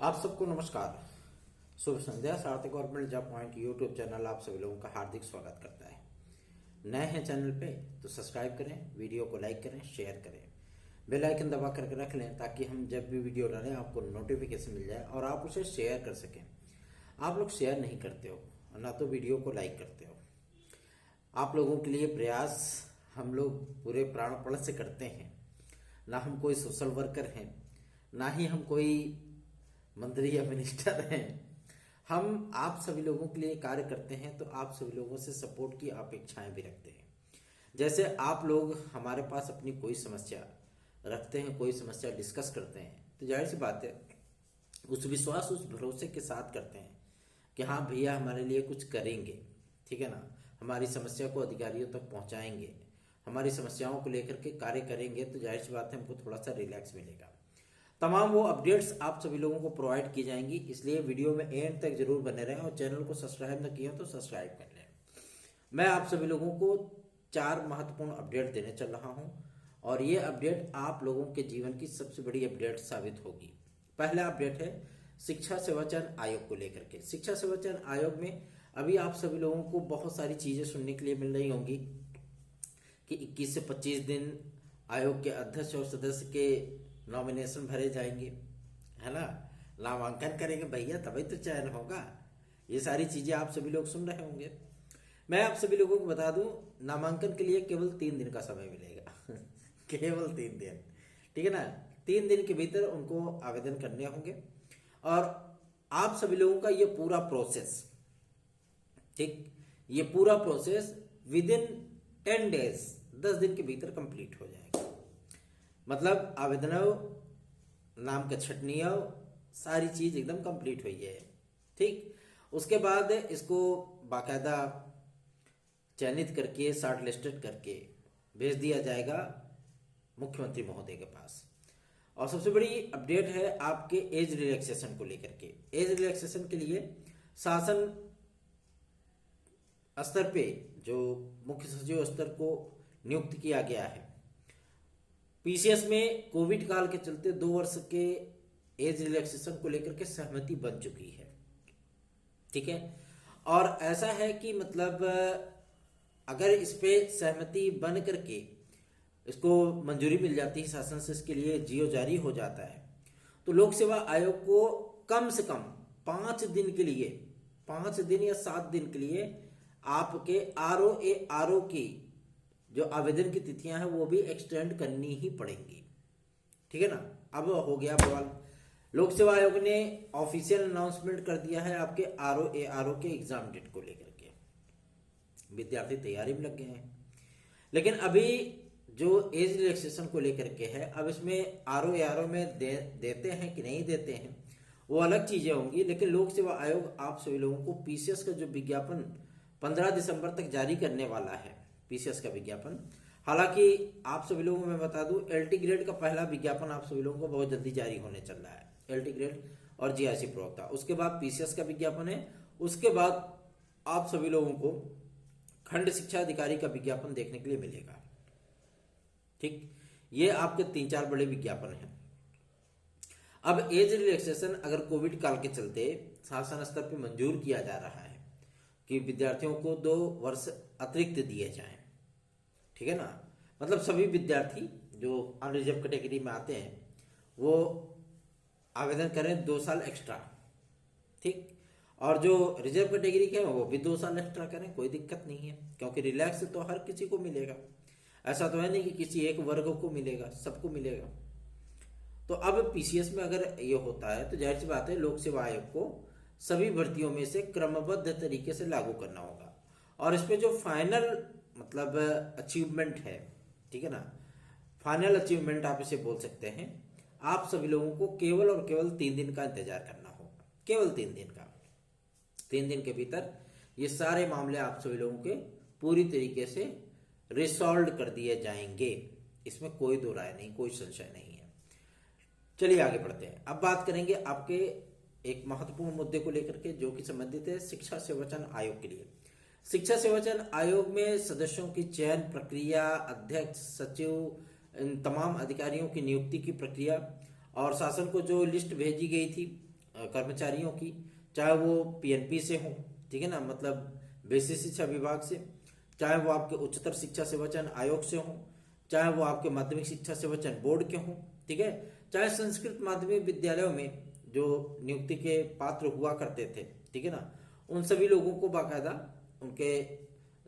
आप सबको नमस्कार। शुभ संध्या। सार्थक government job point YouTube channel आप सभी लोगों का हार्दिक स्वागत करता है। नए हैं चैनल पे तो सब्सक्राइब करें, वीडियो को लाइक करें, शेयर करें, बेल आइकन दबा करके रख लें ताकि हम जब भी वीडियो डालें आपको नोटिफिकेशन मिल जाए और आप उसे शेयर कर सकें। आप लोग शेयर नहीं करते हो, ना तो वीडियो को लाइक करते हो। आप लोगों के लिए प्रयास हम लोग पूरे प्राणपण से करते हैं। ना हम कोई सोशल वर्कर हैं, ना ही हम कोई मंत्री या मिनिस्टर हैं। हम आप सभी लोगों के लिए कार्य करते हैं तो आप सभी लोगों से सपोर्ट की अपेक्षाएं भी रखते हैं। जैसे आप लोग हमारे पास अपनी कोई समस्या रखते हैं, कोई समस्या डिस्कस करते हैं, तो जाहिर सी बात है उस विश्वास उस भरोसे के साथ करते हैं कि हाँ भैया हमारे लिए कुछ करेंगे, ठीक है ना। हमारी समस्या को अधिकारियों तक पहुंचाएंगे, हमारी समस्याओं को लेकर के कार्य करेंगे, तो जाहिर सी बात है हमको थोड़ा सा रिलैक्स मिलेगा। तमाम वो अपडेट्स आप सभी लोगों को प्रोवाइड की जाएंगी, इसलिए वीडियो में एंड तक जरूर बने रहें और चैनल को सब्सक्राइब न किए हो तो सब्सक्राइब कर लें। मैं आप सभी लोगों को 4 महत्वपूर्ण अपडेट देने चल रहा हूं और ये अपडेट आप लोगों के जीवन की सबसे बड़ी अपडेट साबित होगी। पहला अपडेट है शिक्षा सेवा चयन आयोग को लेकर के। शिक्षा सेवा चयन आयोग में अभी आप सभी लोगों को बहुत सारी चीजें सुनने के लिए मिल रही होंगी कि 21 से 25 दिन आयोग के अध्यक्ष और सदस्य के नॉमिनेशन भरे जाएंगे, है ना। नामांकन करेंगे भैया तभी तो चयन होगा। ये सारी चीजें आप सभी लोग सुन रहे होंगे। मैं आप सभी लोगों को बता दूं, नामांकन के लिए केवल 3 दिन का समय मिलेगा केवल 3 दिन, ठीक है ना। 3 दिन के भीतर उनको आवेदन करने होंगे और आप सभी लोगों का ये पूरा प्रोसेस, ठीक, ये पूरा प्रोसेस विद इन 10 डेज, 10 दिन के भीतर कंप्लीट हो जाएगा। मतलब आवेदन, नाम का छटनी, सारी चीज एकदम कंप्लीट हुई है, ठीक। उसके बाद इसको बाकायदा चयनित करके शॉर्ट लिस्टेड करके भेज दिया जाएगा मुख्यमंत्री महोदय के पास। और सबसे बड़ी अपडेट है आपके एज रिलैक्सेशन को लेकर के। एज रिलैक्सेशन के लिए शासन स्तर पे जो मुख्य सचिव स्तर को नियुक्त किया गया है। पीसीएस में कोविड काल के चलते 2 वर्ष के एज रिलैक्सेशन को लेकर के सहमति बन चुकी है, ठीक है। और ऐसा है कि मतलब अगर इस पे सहमति बन करके इसको मंजूरी मिल जाती है शासन से, इसके लिए जियो जारी हो जाता है, तो लोक सेवा आयोग को कम से कम 5 दिन के लिए, 5 दिन या 7 दिन के लिए आपके आरओ की जो आवेदन की तिथियां हैं वो भी एक्सटेंड करनी ही पड़ेंगी, ठीक है ना। अब हो गया बवाल, लोक सेवा आयोग ने ऑफिशियल अनाउंसमेंट कर दिया है आपके आरओ के एग्जाम डेट को लेकर के। विद्यार्थी तैयारी में लग गए हैं, लेकिन अभी जो एज रिलैक्सेशन को लेकर के है, अब इसमें आरओ में देते हैं कि नहीं देते हैं वो अलग चीजें होंगी। लेकिन लोक सेवा आयोग आप सभी लोगों को पीसीएस का जो विज्ञापन 15 दिसंबर तक जारी करने वाला है, पीसीएस का विज्ञापन। हालांकि आप सभी लोगों को मैं बता दूं, एलटी ग्रेड का पहला विज्ञापन आप सभी लोगों को बहुत जल्दी जारी होने चल रहा है, एलटी ग्रेड और जीआईसी प्रवक्ता। उसके बाद पीसीएस का विज्ञापन है, उसके बाद आप सभी लोगों को खंड शिक्षा अधिकारी का विज्ञापन देखने के लिए मिलेगा, ठीक। ये आपके 3-4 बड़े विज्ञापन हैं। अब एज रिलैक्सेशन अगर कोविड काल के चलते शासन स्तर पर मंजूर किया जा रहा है कि विद्यार्थियों को 2 वर्ष अतिरिक्त दिए जाएं, ठीक है ना। मतलब सभी विद्यार्थी जो अनरिजर्व कैटेगरी में आते हैं वो आवेदन करें 2 साल एक्स्ट्रा, ठीक। और जो रिजर्व कैटेगरी के हैं वो भी 2 साल एक्स्ट्रा करें, कोई दिक्कत नहीं है, क्योंकि रिलैक्स तो हर किसी को मिलेगा। ऐसा तो है नहीं कि किसी एक वर्ग को मिलेगा, सबको मिलेगा। तो अब पीसीएस में अगर ये होता है तो जाहिर सी बात है लोक सेवा आयोग को सभी भर्तियों में से क्रमबद्ध तरीके से लागू करना होगा। और इस पे जो फाइनल मतलब अचीवमेंट है, ठीक है ना, फाइनल अचीवमेंट आप इसे बोल सकते हैं, आप सभी लोगों को केवल और केवल 3 दिन का इंतजार करना होगा, केवल 3 दिन का। 3 दिन के भीतर ये सारे मामले आप सभी लोगों के पूरी तरीके से रिसॉल्व कर दिए जाएंगे, इसमें कोई दो राय नहीं, कोई संशय नहीं है। चलिए आगे बढ़ते हैं। अब बात करेंगे आपके एक महत्वपूर्ण मुद्दे को लेकर के जो कि संबंधित है शिक्षा सेवा चयन आयोग के लिए। शिक्षा सेवा चयन आयोग में सदस्यों की चयन प्रक्रिया, अध्यक्ष, सचिव, इन तमाम अधिकारियों की नियुक्ति की प्रक्रिया और शासन को जो लिस्ट भेजी गई थी कर्मचारियों की, चाहे वो पीएनपी से हों, ठीक है ना, मतलब बेसिक शिक्षा विभाग से, चाहे वो आपके उच्चतर शिक्षा सेवा चयन आयोग से हों, चाहे वो आपके माध्यमिक शिक्षा सेवा चयन बोर्ड के हों, ठीक है, चाहे संस्कृत माध्यमिक विद्यालयों में जो नियुक्ति के पात्र हुआ करते थे, ठीक है ना, उन सभी लोगों को बाकायदा उनके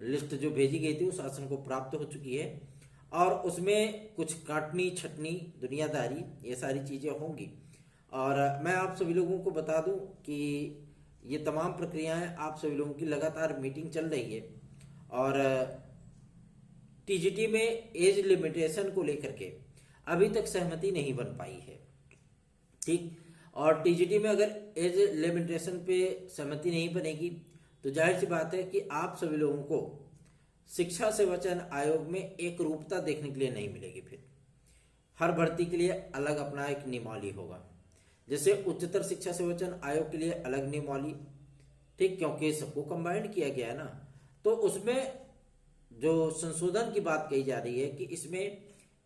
लिस्ट जो भेजी गई थी उस शासन को प्राप्त हो चुकी है, और उसमें कुछ काटनी छटनी दुनियादारी ये सारी चीज़ें होंगी। और मैं आप सभी लोगों को बता दूं कि ये तमाम प्रक्रियाएं आप सभी लोगों की लगातार मीटिंग चल रही है, और टीजीटी में एज लिमिटेशन को लेकर के अभी तक सहमति नहीं बन पाई है, ठीक। और टीजीटी में अगर एज लिमिटेशन पे सहमति नहीं बनेगी तो जाहिर सी बात है कि आप सभी लोगों को शिक्षा सेवा चयन आयोग में एक रूपता देखने के लिए नहीं मिलेगी। फिर हर भर्ती के लिए अलग अपना एक नियमावली होगा, जैसे उच्चतर शिक्षा सेवा चयन आयोग के लिए अलग नियमावली, ठीक, क्योंकि सबको कंबाइंड किया गया है ना। तो उसमें जो संशोधन की बात कही जा रही है कि इसमें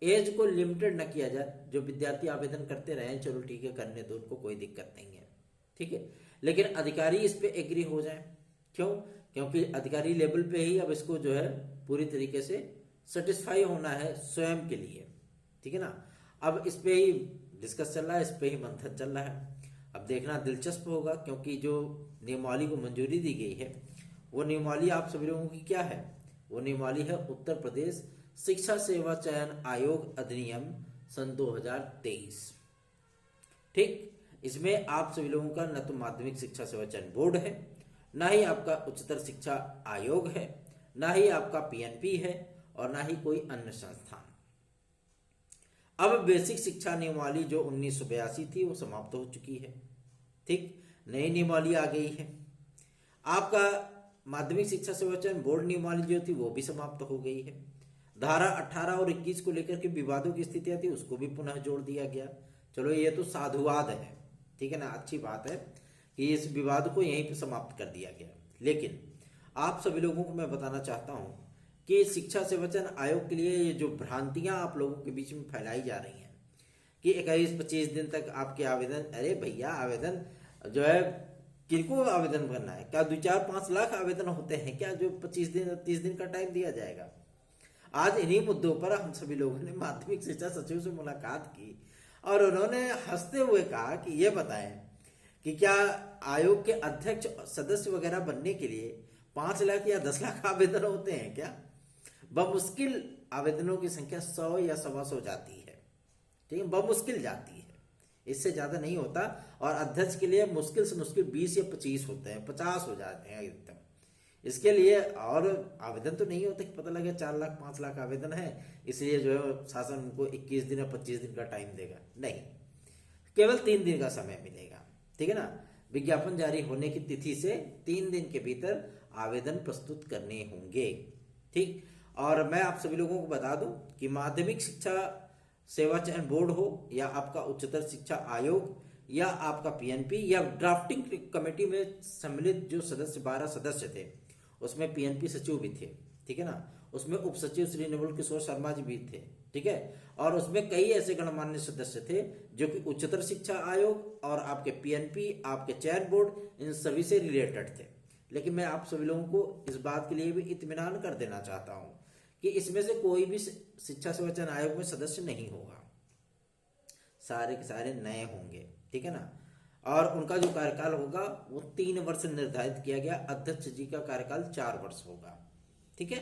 एज को लिमिटेड न किया जाए, जो विद्यार्थी आवेदन करते रहे चलो ठीक है करने दो, उनको कोई दिक्कत नहीं है, ठीक है, लेकिन अधिकारी इस पे एग्री हो जाए। क्यों? क्योंकि अधिकारी लेवल पे ही अब इसको जो है पूरी तरीके से सेटिस्फाई होना है स्वयं के लिए, ठीक है ना। अब इस पे ही डिस्कस चल रहा है, इस पे ही मंथन चल रहा है। अब देखना दिलचस्प होगा, क्योंकि जो नियमावली को मंजूरी दी गई है वो नियमावली आप सभी लोगों की क्या है, वो नियमावली है उत्तर प्रदेश शिक्षा सेवा चयन आयोग अधिनियम सन 2023, ठीक। इसमें आप सभी लोगों का न तो माध्यमिक शिक्षा सेवा चयन बोर्ड है, ना ही आपका उच्चतर शिक्षा आयोग है, ना ही आपका पीएनपी है, और ना ही कोई अन्य संस्थान। अब बेसिक शिक्षा नियमावली जो 1982 थी वो समाप्त हो चुकी है, ठीक, नई नियमावली आ गई है। आपका माध्यमिक शिक्षा सेवा चयन बोर्ड नियमावली जो थी वो भी समाप्त हो गई है। धारा 18 और 21 को लेकर के विवादों की स्थितियां थी, उसको भी पुनः जोड़ दिया गया। चलो ये तो साधुवाद है, ठीक है ना, अच्छी बात है कि इस विवाद को यहीं पे समाप्त कर दिया गया। लेकिन आप सभी लोगों को मैं बताना चाहता हूं कि शिक्षा सेवा चयन आयोग के लिए ये जो भ्रांतियां आप लोगों के बीच में फैलाई जा रही हैं कि 21-25 दिन तक आपके आवेदन, अरे भैया आवेदन जो है किनको आवेदन भरना है? क्या 2-4-5 लाख आवेदन होते हैं क्या जो 25 दिन 30 दिन का टाइम दिया जाएगा? आज इन्हीं मुद्दों पर हम सभी लोगों ने माध्यमिक शिक्षा सचिव से मुलाकात की और उन्होंने हंसते हुए कहा कि ये बताएं कि क्या आयोग के अध्यक्ष सदस्य वगैरह बनने के लिए 5 लाख या 10 लाख आवेदन होते हैं क्या? बमुश्किल आवेदनों की संख्या 100 या 125 जाती है, ठीक है, बमुश्किल जाती है, इससे ज्यादा नहीं होता। और अध्यक्ष के लिए मुश्किल से मुश्किल 20 या 25 होते हैं, 50 हो जाते हैं एकदम। इसके लिए और आवेदन तो नहीं होते कि पता लगे 4 लाख 5 लाख आवेदन है इसलिए जो है शासन उनको 21 दिन या 25 दिन का टाइम देगा, नहीं, केवल 3 दिन का समय मिलेगा, ठीक है ना। विज्ञापन जारी होने की तिथि से 3 दिन के भीतर आवेदन प्रस्तुत करने होंगे, ठीक। और मैं आप सभी लोगों को बता दूं कि माध्यमिक शिक्षा सेवा चयन बोर्ड हो या आपका उच्चतर शिक्षा आयोग या आपका पीएनपी या ड्राफ्टिंग कमेटी में सम्मिलित जो सदस्य 12 सदस्य थे उसमें पीएनपी सचिव भी थे, ठीक है ना, उसमें उप सचिव श्री निर्मल किशोर शर्मा जी भी थे, ठीक है, और उसमें कई ऐसे गणमान्य सदस्य थे जो कि उच्चतर शिक्षा आयोग और आपके पीएनपी, आपके चयन बोर्ड, इन सभी से रिलेटेड थे। लेकिन मैं आप सभी लोगों को इस बात के लिए भी इत्मीनान कर देना चाहता हूं कि इसमें से कोई भी शिक्षा सेवा चयन आयोग में सदस्य नहीं होगा, सारे के सारे नए होंगे, ठीक है ना। और उनका जो कार्यकाल होगा वो 3 वर्ष निर्धारित किया गया, अध्यक्ष जी का कार्यकाल 4 वर्ष होगा, ठीक है।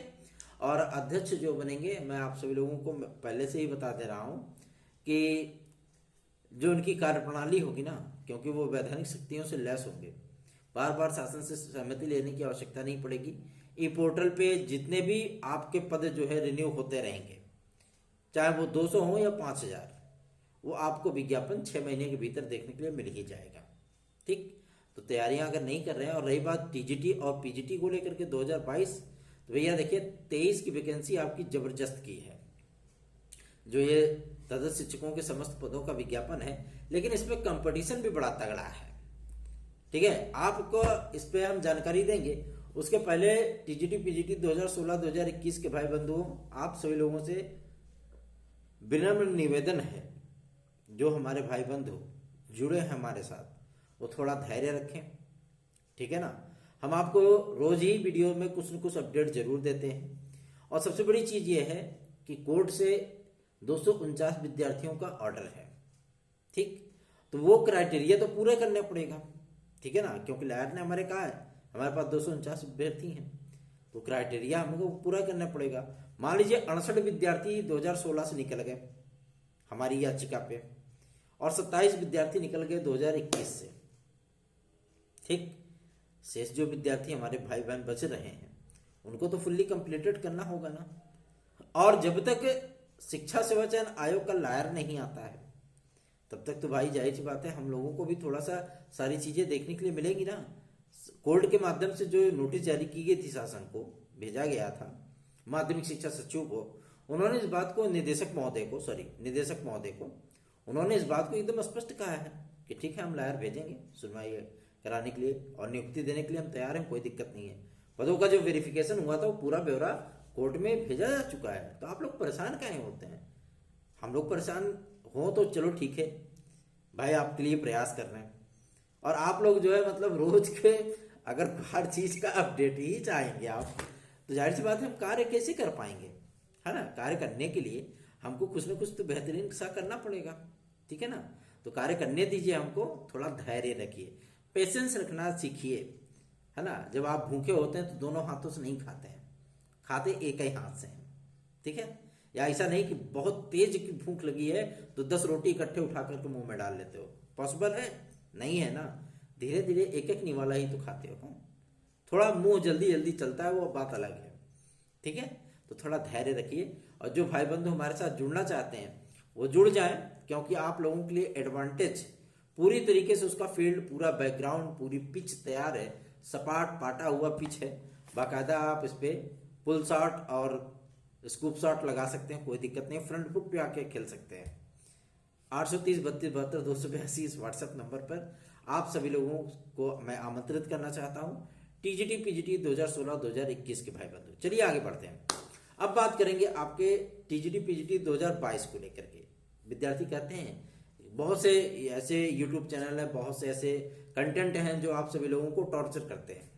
और अध्यक्ष जो बनेंगे, मैं आप सभी लोगों को पहले से ही बता दे रहा हूं कि जो उनकी कार्यप्रणाली होगी ना, क्योंकि वो वैधानिक शक्तियों से लैस होंगे, बार बार शासन से सहमति लेने की आवश्यकता नहीं पड़ेगी। ई पोर्टल पे जितने भी आपके पद जो है रिन्यू होते रहेंगे, चाहे वो 200 हो या 5000, वो आपको विज्ञापन 6 महीने के भीतर देखने के लिए मिल ही जाएगा, ठीक। तो तैयारियां अगर नहीं कर रहे हैं, और रही बात टीजीटी और पीजीटी को लेकर के 2022, तो भैया देखिए 23 की वैकेंसी आपकी जबरदस्त की है, जो ये तदर्थ शिक्षकों के समस्त पदों का विज्ञापन है, लेकिन इसमें कंपटीशन भी बड़ा तगड़ा है, ठीक है। आपको इस पे हम जानकारी देंगे। उसके पहले टीजीटी पीजीटी 2016-2021 के भाई बंधुओं, आप सभी लोगों से विनम्र निवेदन है, जो हमारे भाई बंधु जुड़े हैं हमारे साथ, वो थोड़ा धैर्य रखें, ठीक है ना। हम आपको रोज ही वीडियो में कुछ न कुछ अपडेट जरूर देते हैं। और सबसे बड़ी चीज ये है कि कोर्ट से 249 विद्यार्थियों का ऑर्डर है, ठीक, तो वो क्राइटेरिया तो पूरे करने पड़ेगा, ठीक है ना, क्योंकि लायर ने हमारे कहा है हमारे पास 249 विद्यार्थी हैं, तो क्राइटेरिया हमको पूरा करना पड़ेगा। मान लीजिए 68 विद्यार्थी 2016 से निकल गए हमारी याचिका पे, और 27 विद्यार्थी निकल गए 2021 से, ठीक। शेष जो विद्यार्थी हमारे भाई बहन बच रहे हैं उनको तो फुल्ली कंप्लीटेड करना होगा ना। और जब तक शिक्षा सेवा चयन आयोग का लायर नहीं आता है तब तक तो भाई जाहिर सी बात है हम लोगों को भी थोड़ा सा सारी चीजें देखने के लिए मिलेंगी ना। कोर्ट के माध्यम से जो नोटिस जारी की गई थी, शासन को भेजा गया था, माध्यमिक शिक्षा सचिव को, उन्होंने इस बात को निदेशक महोदय को उन्होंने इस बात को एकदम स्पष्ट कहा है कि ठीक है हम लायर भेजेंगे सुनवाई कराने के लिए और नियुक्ति देने के लिए हम तैयार हैं, कोई दिक्कत नहीं है। पदों का जो वेरिफिकेशन हुआ था वो पूरा ब्यौरा कोर्ट में भेजा जा चुका है, तो आप लोग परेशान काहे होते हैं। हम लोग परेशान हो तो चलो ठीक है भाई, आपके लिए प्रयास कर रहे हैं, और आप लोग जो है मतलब रोज के अगर हर चीज का अपडेट ही चाहेंगे आप, तो जाहिर सी बात है हम कार्य कैसे कर पाएंगे, है ना। कार्य करने के लिए हमको कुछ ना कुछ तो बेहतरीन सा करना पड़ेगा, ठीक है ना। तो कार्य करने दीजिए, हमको थोड़ा धैर्य रखिए, पेशेंस रखना सीखिए, है ना। जब आप भूखे होते हैं तो दोनों हाथों से नहीं खाते हैं, खाते एक ही हाथ से हैं, ठीक है। या ऐसा नहीं कि बहुत तेज की भूख लगी है तो 10 रोटी इकट्ठे उठा करके मुंह में डाल लेते हो, पॉसिबल है नहीं है ना। धीरे धीरे एक एक निवाला ही तो खाते हो, थोड़ा मुंह जल्दी जल्दी चलता है वो बात अलग है, ठीक है। तो थोड़ा धैर्य रखिए, और जो भाई बंधु हमारे साथ जुड़ना चाहते हैं वो जुड़ जाएं, क्योंकि आप लोगों के लिए एडवांटेज पूरी तरीके से उसका फील्ड, पूरा बैकग्राउंड, पूरी पिच तैयार है, सपाट पाटा हुआ पिच है, बाकायदा आप इस पे पुल शॉट और स्कूप शॉट लगा सकते हैं, कोई दिक्कत नहीं, फ्रंट फुट पे आके खेल सकते हैं। 830 32 72 282 इस व्हाट्सएप नंबर पर आप सभी लोगों को मैं आमंत्रित करना चाहता हूं, टीजीटी पीजीटी 2016-2021 के भाई बंधु। चलिए आगे बढ़ते हैं। अब बात करेंगे आपके टीजीटी पीजीटी 2022 को लेकर के। विद्यार्थी कहते हैं बहुत से ऐसे यूट्यूब चैनल है, बहुत से ऐसे कंटेंट हैं जो आप सभी लोगों को टॉर्चर करते हैं।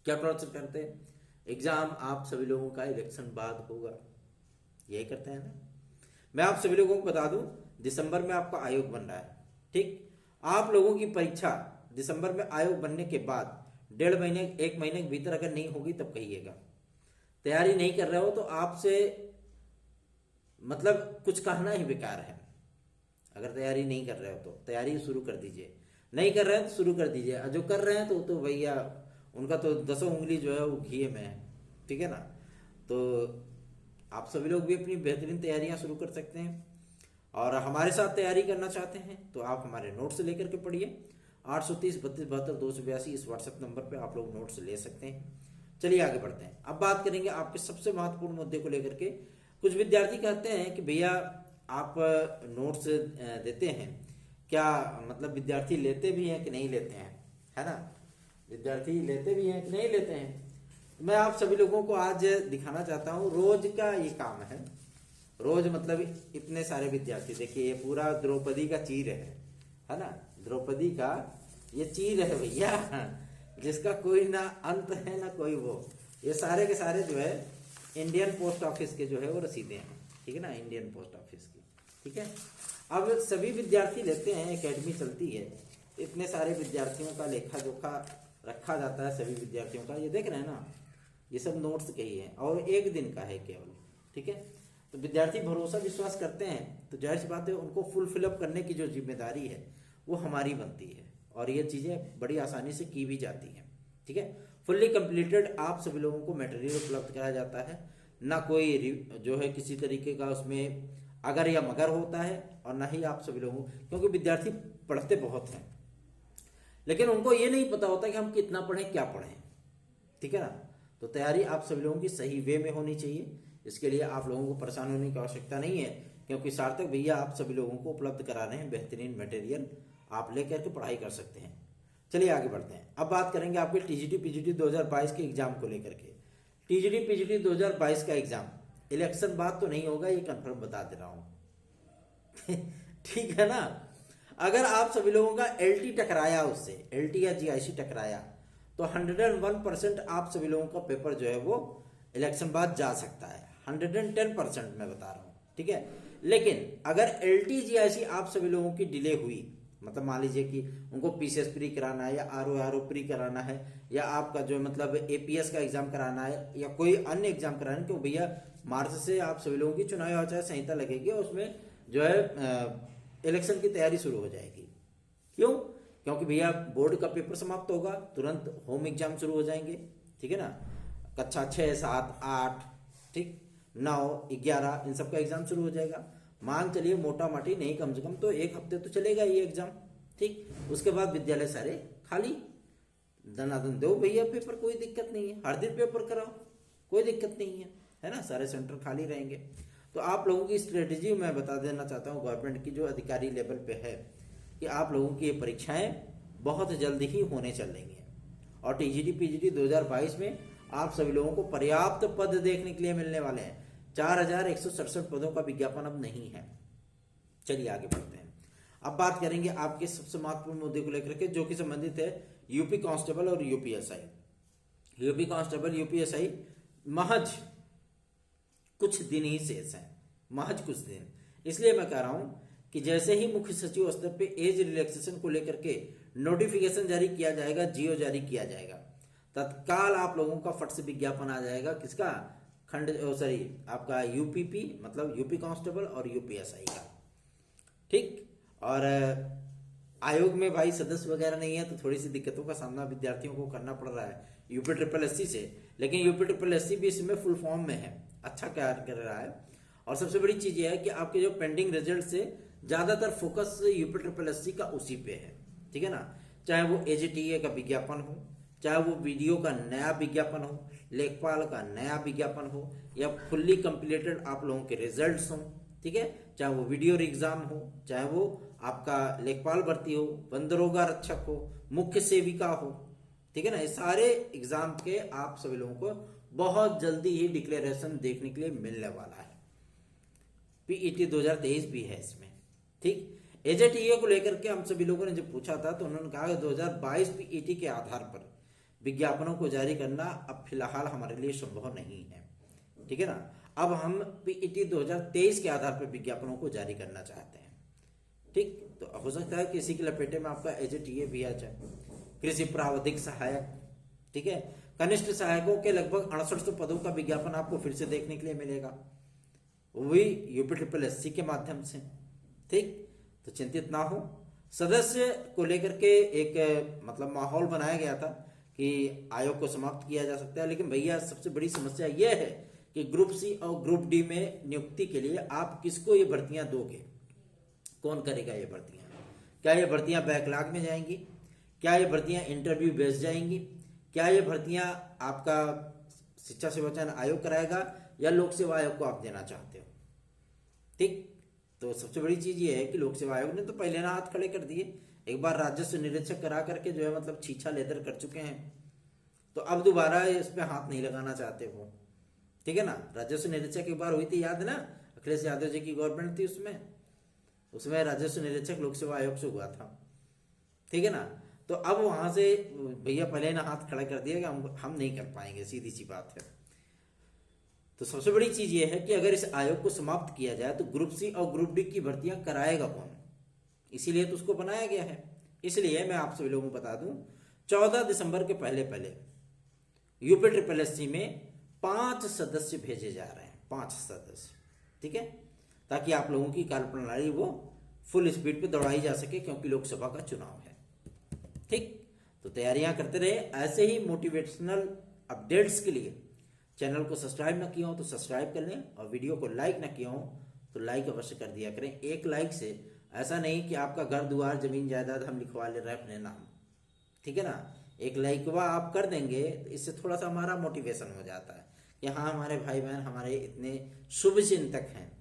क्या टॉर्चर करते हैं? एग्जाम आप सभी लोगों का इलेक्शन बाद होगा, यही करते हैं ना। मैं आप सभी लोगों को बता दूं, दिसंबर में आपका आयोग बन रहा है, ठीक। आप लोगों की परीक्षा दिसंबर में आयोग बनने के बाद 1.5 महीने 1 महीने के भीतर अगर नहीं होगी तब कहिएगा। तैयारी नहीं कर रहे हो तो आपसे मतलब कुछ कहना ही बेकार है। अगर तैयारी नहीं कर रहे हो तो तैयारी शुरू कर दीजिए, नहीं कर रहे हैं तो शुरू कर दीजिए, और जो कर रहे हैं तो भैया उनका तो 10 उंगली जो है वो घी में है, ठीक है ना। तो आप सभी लोग भी अपनी बेहतरीन तैयारियां शुरू कर सकते हैं, और हमारे साथ तैयारी करना चाहते हैं तो आप हमारे नोट्स लेकर के पढ़िए। 830 32 72 282 इस व्हाट्सएप नंबर पे आप लोग नोट्स ले सकते हैं। चलिए आगे बढ़ते हैं। अब बात करेंगे आपके सबसे महत्वपूर्ण मुद्दे को लेकर के। कुछ विद्यार्थी कहते हैं कि भैया आप नोट्स देते हैं क्या, मतलब विद्यार्थी लेते भी हैं कि नहीं लेते हैं, है ना। विद्यार्थी लेते भी हैं कि नहीं लेते हैं। मैं आप सभी लोगों को आज दिखाना चाहता हूँ, रोज का ये काम है। रोज मतलब इतने सारे विद्यार्थी, देखिए ये पूरा द्रौपदी का चीर है ना, द्रौपदी का ये चीर है भैया, जिसका कोई ना अंत है ना कोई वो। ये सारे के सारे जो है इंडियन पोस्ट ऑफिस के जो है वो रसीदें हैं, ठीक है ना, इंडियन पोस्ट ऑफिस की, ठीक है। अब सभी विद्यार्थी लेते हैं, एकेडमी चलती है, इतने सारे विद्यार्थियों का लेखा जोखा रखा जाता है सभी विद्यार्थियों का। ये देख रहे हैं ना, ये सब नोट्स के ही है और 1 दिन का है केवल, ठीक है। तो विद्यार्थी भरोसा विश्वास करते हैं तो जाहिर सी बात है उनको फुल फिलअप करने की जो जिम्मेदारी है वो हमारी बनती है, और ये चीज़ें बड़ी आसानी से की भी जाती हैं, ठीक है। फुल्ली कंप्लीटेड आप सभी लोगों को मटेरियल उपलब्ध कराया जाता है, ना कोई जो है किसी तरीके का उसमें अगर या मगर होता है, और ना ही आप सभी लोगों, क्योंकि विद्यार्थी पढ़ते बहुत हैं लेकिन उनको ये नहीं पता होता कि हम कितना पढ़ें क्या पढ़ें, ठीक है ना। तो तैयारी आप सभी लोगों की सही वे में होनी चाहिए। इसके लिए आप लोगों को परेशान होने की आवश्यकता नहीं है, क्योंकि सार्थक भैया आप सभी लोगों को उपलब्ध करा रहे हैं बेहतरीन मटेरियल, आप लेकर के पढ़ाई कर सकते हैं। चलिए आगे बढ़ते हैं। अब बात करेंगे आपके टीजीटी पीजीटी 2022 के एग्जाम को लेकर के। टीजीटी पीजीटी 2022 का एग्जाम इलेक्शन बाद तो नहीं होगा, ये कंफर्म बता दे रहा हूं ठीक है ना। अगर आप सभी लोगों का एलटी टकराया, उससे एलटी या जीआईसी टकराया, तो 101% आप सभी लोगों का पेपर जो है वो इलेक्शन बाद जा सकता है। 110% मैं बता रहा हूँ, ठीक है। लेकिन अगर एलटी जीआईसी आप सभी लोगों की डिले हुई, मतलब मान लीजिए कि उनको पीसीएस प्री कराना है या आरओ प्री कराना है, या आपका जो मतलब एपीएस का एग्जाम कराना है या कोई अन्य एग्जाम कराना है, क्यों भैया मार्च से आप सभी लोगों की चुनाव आचार संहिता लगेगी और उसमें जो है इलेक्शन की तैयारी शुरू हो जाएगी। क्यों? क्योंकि भैया बोर्ड का पेपर समाप्त होगा, तुरंत होम एग्जाम शुरू हो जाएंगे, ठीक है ना। कक्षा 6, 7, 8, ठीक, 9, 11 इन सब का एग्जाम शुरू हो जाएगा। मान चलिए मोटा माटी नहीं, कम से कम तो 1 हफ्ते तो चलेगा ये एग्जाम, ठीक। उसके बाद विद्यालय सारे खाली, दनादन दो भैया पेपर, कोई दिक्कत नहीं है। हर दिन पेपर कराओ, कोई दिक्कत नहीं है ना, सारे सेंटर खाली रहेंगे। तो आप लोगों की स्ट्रेटेजी मैं बता देना चाहता हूँ गवर्नमेंट की जो अधिकारी लेवल पे है, कि आप लोगों की ये परीक्षाएं बहुत जल्द ही होने चल रही हैं। और टीजीटी पीजीटी 2022 में आप सभी लोगों को पर्याप्त पद देखने के लिए मिलने वाले हैं। 4167 पदों का विज्ञापन अब नहीं है। चलिए आगे बढ़ते हैं। अब बात करेंगे आपके सबसे महत्वपूर्ण मुद्दे को लेकर के, जो कि संबंधित है यूपी कांस्टेबल और यूपीएसआई। यूपी कांस्टेबल यूपीएसआई महज कुछ दिन ही शेष हैं, महज कुछ दिन। इसलिए मैं कह रहा हूं कि जैसे ही मुख्य सचिव स्तर पे एज रिलैक्सेशन को लेकर के नोटिफिकेशन जारी किया जाएगा, जियो जारी किया जाएगा, तत्काल आप लोगों का फट से विज्ञापन आ जाएगा। किसका? आपका यूपीपी मतलब यूपी कांस्टेबल और यूपीएसआई का, ठीक। और आयोग में भाई सदस्य वगैरह नहीं है, तो थोड़ी सी दिक्कतों का सामना विद्यार्थियों को करना पड़ रहा है यूपी ट्रिपल एससी से। लेकिन यूपी ट्रिपल एससी भी इसमें फुल फॉर्म में है, अच्छा कार्य कर रहा है। और सबसे बड़ी चीज यह है कि आपके जो पेंडिंग रिजल्ट से ज्यादातर फोकस यूपी ट्रिपल एससी का उसी पे है, ठीक है ना। चाहे वो एजीटीए का विज्ञापन हो, चाहे वो वीडियो का नया विज्ञापन हो, लेखपाल का नया विज्ञापन हो, या फुल्ली कंप्लीटेड आप लोगों के रिजल्ट्स हों, ठीक है। चाहे वो वीडियो एग्जाम हो, चाहे वो आपका लेखपाल भर्ती हो, वन दरोगा रक्षक हो, मुख्य सेविका हो, ठीक है ना। ये सारे एग्जाम के आप सभी लोगों को बहुत जल्दी ही डिक्लेरेशन देखने के लिए मिलने वाला है। पीईटी 2023 भी है इसमें, ठीक। एजेटीए को लेकर के हम सभी लोगों ने जब पूछा था तो उन्होंने कहा 2022 पीईटी के आधार पर विज्ञापनों को जारी करना अब फिलहाल हमारे लिए संभव नहीं है, ठीक है ना। अब हम पीईटी 2023 के आधार पर विज्ञापनों को जारी करना चाहते हैं, ठीक। तो हो सकता है कि इसी के लपेटे में आपका एजेटीए भी आ जाए। कृषि प्रावधिक सहायक, ठीक है। कनिष्ठ सहायकों के लगभग 6800 पदों का विज्ञापन आपको फिर से देखने के लिए मिलेगा, वही यूपी ट्रिपल एससी के माध्यम से, ठीक। तो चिंतित ना हो। सदस्य को लेकर के एक मतलब माहौल बनाया गया था कि आयोग को समाप्त किया जा सकता है, लेकिन भैया सबसे बड़ी समस्या यह है कि ग्रुप सी और ग्रुप डी में नियुक्ति के लिए आप किसको ये भर्तियां दोगे? कौन करेगा ये भर्तियां? क्या ये भर्तियां बैकलॉग में जाएंगी? क्या ये भर्तियां इंटरव्यू बेस जाएंगी? क्या ये भर्तियां आपका शिक्षा सेवा चयन आयोग कराएगा या लोक सेवा आयोग को आप देना चाहते हो? ठीक। तो सबसे बड़ी चीज ये है कि लोक सेवा आयोग ने तो पहले ना हाथ खड़े कर दिए, एक बार राजस्व निरीक्षक करा करके जो है मतलब छीछा लेदर कर चुके हैं, तो अब दोबारा इस पे हाथ नहीं लगाना चाहते वो, ठीक है ना। राजस्व निरीक्षक एक बार हुई थी, याद है ना, अखिलेश यादव जी की गवर्नमेंट थी, उसमें राजस्व निरीक्षक लोक सेवा आयोग से हुआ था, ठीक है ना। तो अब वहां से भैया पहले ना हाथ खड़ा कर दिया कि हम नहीं कर पाएंगे, सीधी सी बात है। तो सबसे बड़ी चीज ये है कि अगर इस आयोग को समाप्त किया जाए तो ग्रुप सी और ग्रुप डी की भर्तियां कराएगा कौन? इसीलिए तो उसको बनाया गया है। इसलिए मैं आप सभी लोगों को बता दूं, 14 दिसंबर के पहले पहले यूपी ट्रिपल एससी में 5 सदस्य भेजे जा रहे हैं, 5 सदस्य, ठीक है, ताकि आप लोगों की कार्यप्रणाली वो फुल स्पीड पे दौड़ाई जा सके, क्योंकि लोकसभा का चुनाव है, ठीक। तो तैयारियां करते रहे। ऐसे ही मोटिवेशनल अपडेट्स के लिए चैनल को सब्सक्राइब ना किया हो तो सब्सक्राइब कर लें, और वीडियो को लाइक ना किया हो तो लाइक अवश्य कर दिया करें। एक लाइक से ऐसा नहीं कि आपका घर द्वार जमीन जायदाद हम लिखवा ले रहे हैं अपने नाम, ठीक है ना। एक लाइकवा आप कर देंगे तो इससे थोड़ा सा हमारा मोटिवेशन हो जाता है कि हाँ, हमारे भाई बहन हमारे इतने शुभ चिंतक हैं,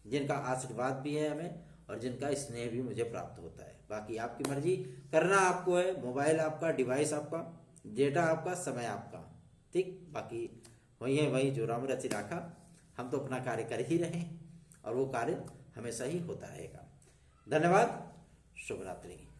जिनका आशीर्वाद भी है हमें और जिनका स्नेह भी मुझे प्राप्त होता है। बाकी आपकी मर्जी, करना आपको है, मोबाइल आपका, डिवाइस आपका, डेटा आपका, समय आपका, ठीक। बाकी वही है वही जो राम रचि राखा, हम तो अपना कार्य कर ही रहे हैं और वो कार्य हमेशा ही होता रहेगा। धन्यवाद, शुभ रात्रि।